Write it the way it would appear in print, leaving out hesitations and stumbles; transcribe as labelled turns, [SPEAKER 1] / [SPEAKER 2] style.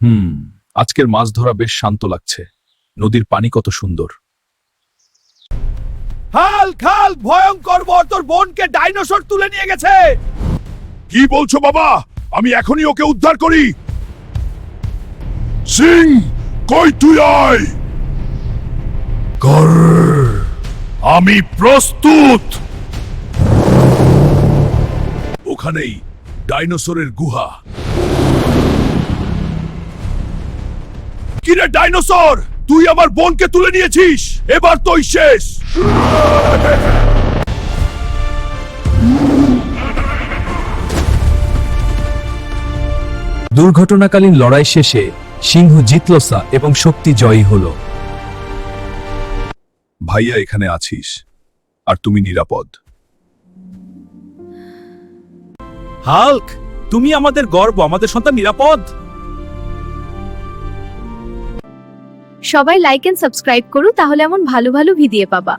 [SPEAKER 1] আজকের মাছ ধরা বেশ শান্ত লাগছে। নদীর পানি কত সুন্দর। হাল্ক হাল্ক, ভয়ঙ্কর বর তোর বোনকে ডাইনোসর তুলে নিয়ে গেছে।
[SPEAKER 2] কি বলছো বাবা? আমি এখনই ওকে উদ্ধার করি। সিং, কই তুই আয়। কর, আমি প্রস্তুত। ওখানেই ডাইনোসরের গুহা। কিরে ডাইনোসর, তুই আমার বোনকে তুলে নিয়েছিস, এবার তুই শেষ।
[SPEAKER 1] দুর্ঘটনাকালীন লড়াই শেষে সিংহ জিতলসা এবং শক্তি জয়ী হলো।
[SPEAKER 2] ভাইয়া এখানে আছিস, আর তুমি নিরাপদ।
[SPEAKER 1] হাল্ক, তুমি আমাদের গর্ব, আমাদের সন্তান নিরাপদ।
[SPEAKER 3] সবাই লাইক এন্ড সাবস্ক্রাইব করো, তাহলে এমন ভালো ভালো ভিডিও পাবা।